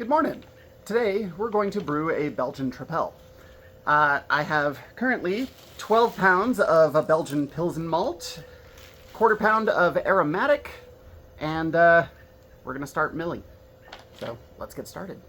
Good morning. Today we're going to brew a Belgian Tripel. I have currently 12 pounds of a Belgian Pilsen malt, quarter pound of aromatic, and we're going to start milling. So let's get started.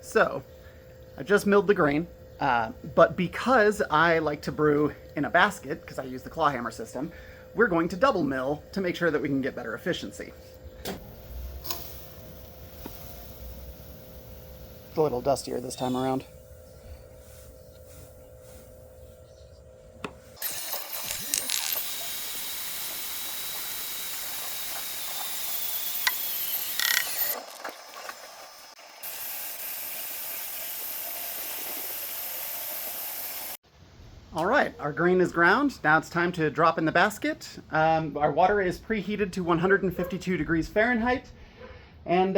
So, I just milled the grain, but because I like to brew in a basket, because I use the claw hammer system, we're going to double mill to make sure that we can get better efficiency. It's a little dustier this time around. All right, our grain is ground. Now it's time to drop in the basket. Our water is preheated to 152 degrees Fahrenheit. And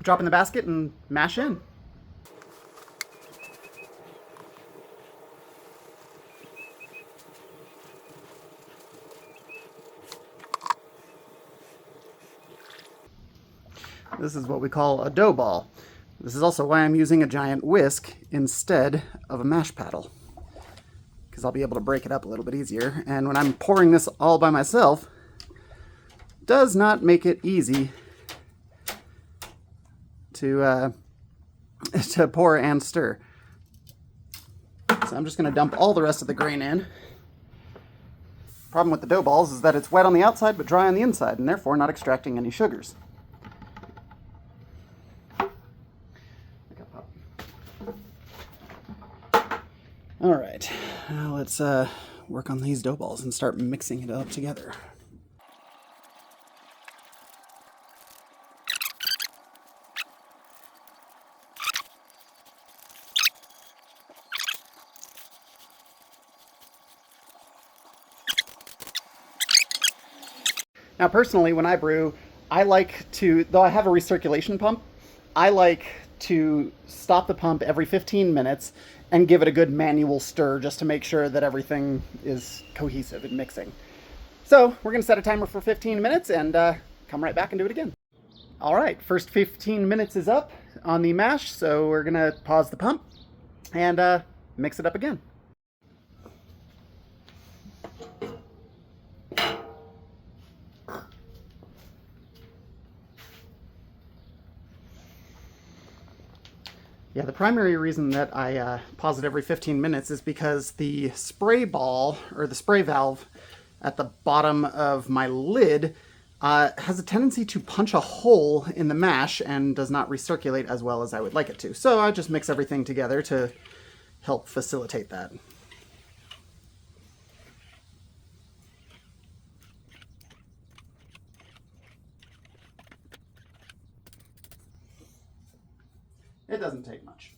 drop in the basket and mash in. This is what we call a dough ball. This is also why I'm using a giant whisk instead of a mash paddle, because I'll be able to break it up a little bit easier. And when I'm pouring this all by myself, it does not make it easy to pour and stir. So I'm just going to dump all the rest of the grain in. Problem with the dough balls is that it's wet on the outside but dry on the inside, and therefore not extracting any sugars. All right, now let's work on these dough balls and start mixing it up together. Now, personally, when I brew, I like to, though I have a recirculation pump, I like to stop the pump every 15 minutes and give it a good manual stir just to make sure that everything is cohesive in mixing. So we're going to set a timer for 15 minutes and come right back and do it again. All right, first 15 minutes is up on the mash, so we're going to pause the pump and mix it up again. Yeah, the primary reason that I pause it every 15 minutes is because the spray ball, or the spray valve at the bottom of my lid has a tendency to punch a hole in the mash and does not recirculate as well as I would like it to. So I just mix everything together to help facilitate that. It doesn't take much.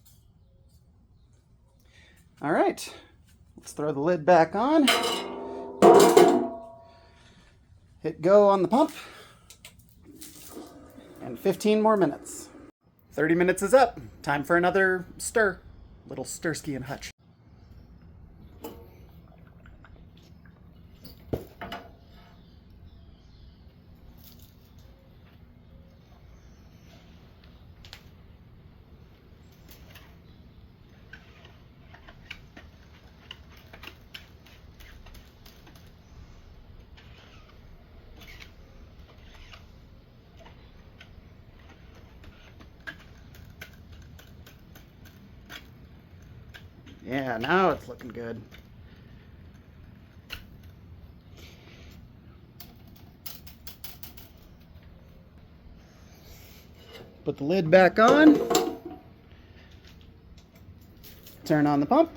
All right, let's throw the lid back on. Hit go on the pump. And 15 more minutes. 30 minutes is up. Time for another stir. Little stirski and hutch. Yeah, now it's looking good. Put the lid back on. Turn on the pump.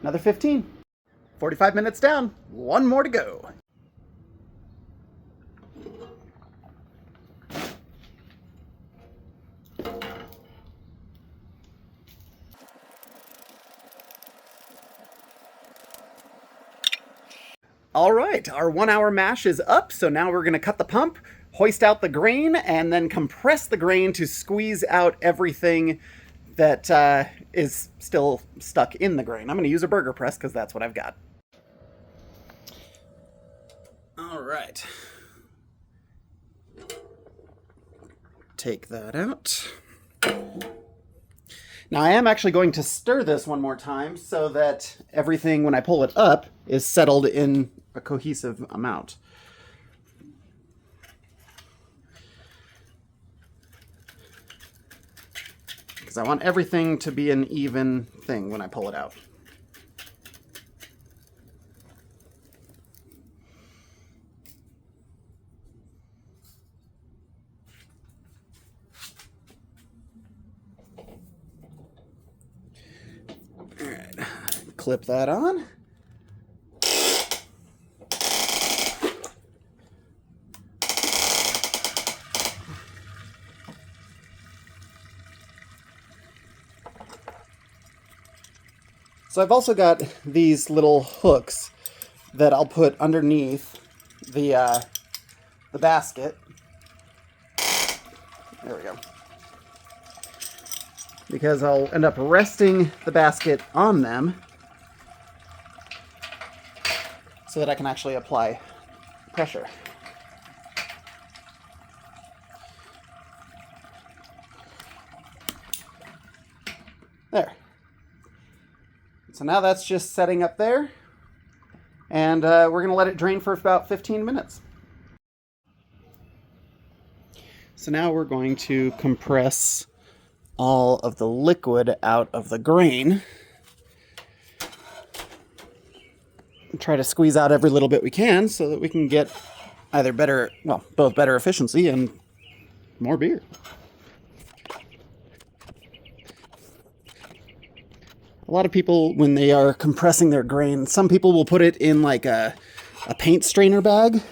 Another 15. 45 minutes down. One more to go. All right, our 1 hour mash is up, so now we're gonna cut the pump, hoist out the grain, and then compress the grain to squeeze out everything that is still stuck in the grain. I'm gonna use a burger press because that's what I've got. All right. Take that out. Now I am actually going to stir this one more time so that everything, when I pull it up, is settled in a cohesive amount. Because I want everything to be an even thing when I pull it out. All right, clip that on. So I've also got these little hooks that I'll put underneath the basket. There we go. Because I'll end up resting the basket on them so that I can actually apply pressure. There. So now that's just setting up there, and we're going to let it drain for about 15 minutes. So now we're going to compress all of the liquid out of the grain. And try to squeeze out every little bit we can so that we can get either better, well, both better efficiency and more beer. A lot of people, when they are compressing their grain, some people will put it in like a paint strainer bag.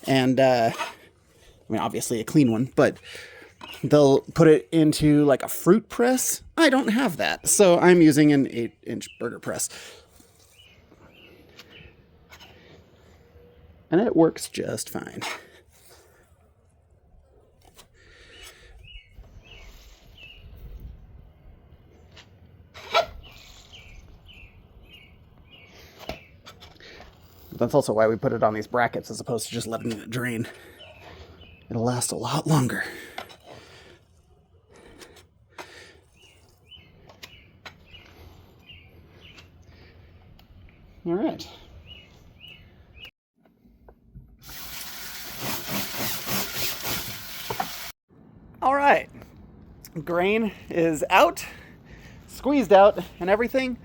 And, I mean, obviously a clean one, but they'll put it into like a fruit press. I don't have that, so I'm using an 8-inch burger press. And it works just fine. That's also why we put it on these brackets as opposed to just letting it drain. It'll last a lot longer. All right. All right. Grain is out, squeezed out and everything,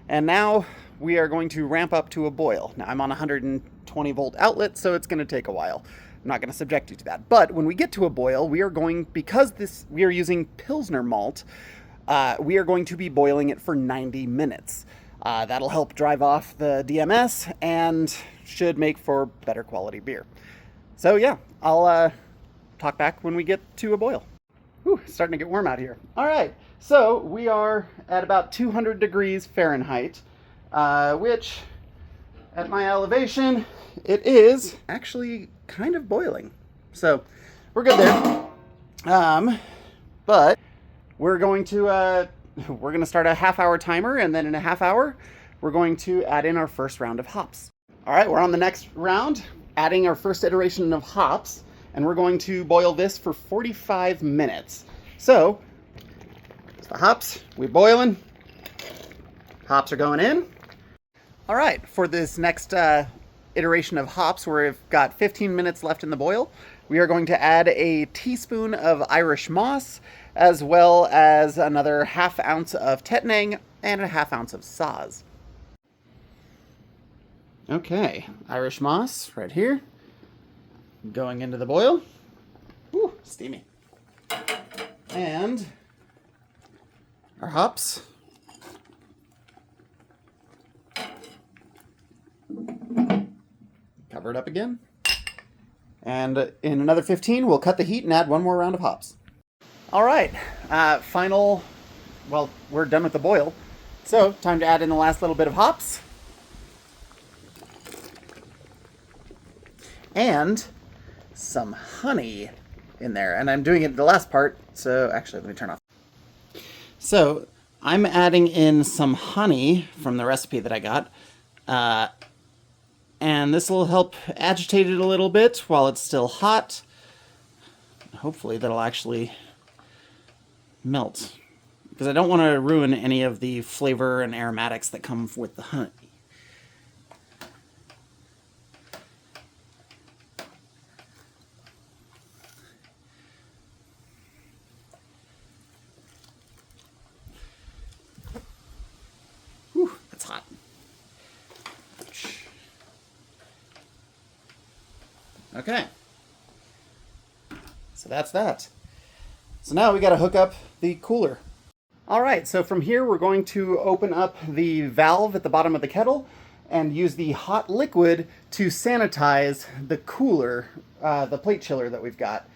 and now we are going to ramp up to a boil. Now I'm on a 120 volt outlet, so it's going to take a while. I'm not going to subject you to that. But when we get to a boil, we are going, because we are using Pilsner malt, we are going to be boiling it for 90 minutes. That'll help drive off the DMS and should make for better quality beer. So yeah, I'll talk back when we get to a boil. Whew, starting to get warm out here. All right, so we are at about 200 degrees Fahrenheit. Which, at my elevation, it is actually kind of boiling. So, we're good there. But we're going to start a half-hour timer, and then in a half hour, we're going to add in our first round of hops. All right, we're on the next round, adding our first iteration of hops, and we're going to boil this for 45 minutes. So, the hops, we're boiling. Hops are going in. All right, for this next iteration of hops, where we've got 15 minutes left in the boil, we are going to add a teaspoon of Irish moss, as well as another ½ ounce of Tettnang and a ½ ounce of Saaz. Okay, Irish moss right here, going into the boil. Ooh, steamy. And our hops. Cover it up again. And in another 15, we'll cut the heat and add one more round of hops. All right, well, we're done with the boil. So, time to add in the last little bit of hops. and some honey in there. And I'm doing it the last part, so actually let me turn off. So I'm adding in some honey from the recipe that I got. And this will help agitate it a little bit while it's still hot. Hopefully that'll actually melt, because I don't want to ruin any of the flavor and aromatics that come with the honey. Whew, that's hot. Okay. So that's that. So now we got to hook up the cooler. All right, so from here we're going to open up the valve at the bottom of the kettle and use the hot liquid to sanitize the cooler, the plate chiller that we've got.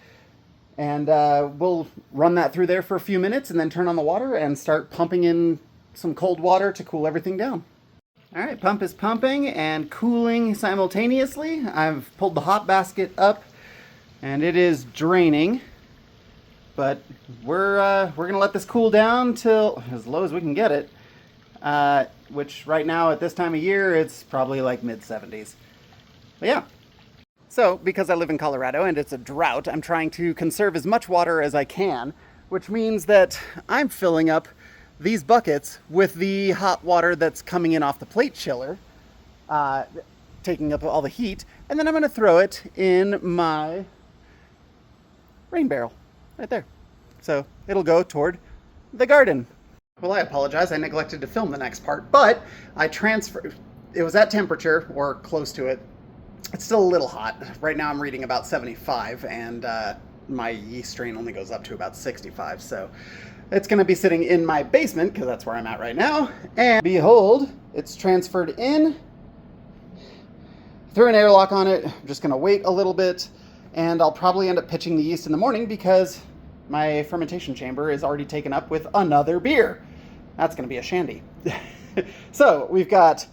And we'll run that through there for a few minutes and then turn on the water and start pumping in some cold water to cool everything down. All right, pump is pumping and cooling simultaneously. I've pulled the hot basket up and it is draining. But we're gonna let this cool down till as low as we can get it, which right now at this time of year it's probably like mid-70s. But yeah. So because I live in Colorado and it's a drought, I'm trying to conserve as much water as I can, which means that I'm filling up these buckets with the hot water that's coming in off the plate chiller, taking up all the heat, and then I'm gonna throw it in my rain barrel. Right there. So it'll go toward the garden. Well, I apologize. I neglected to film the next part, but I transferred. It was at temperature or close to it. It's still a little hot. Right now I'm reading about 75 and my yeast strain only goes up to about 65. So it's going to be sitting in my basement because that's where I'm at right now. And behold, it's transferred in. Threw an airlock on it. I'm just going to wait a little bit. And I'll probably end up pitching the yeast in the morning because my fermentation chamber is already taken up with another beer. That's going to be a shandy. So we've got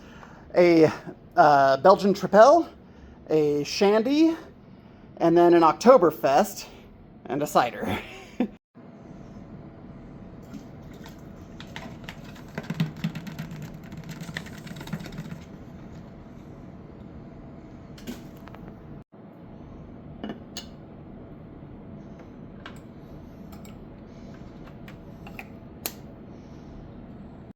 a Belgian Tripel, a shandy, and then an Oktoberfest, and a cider.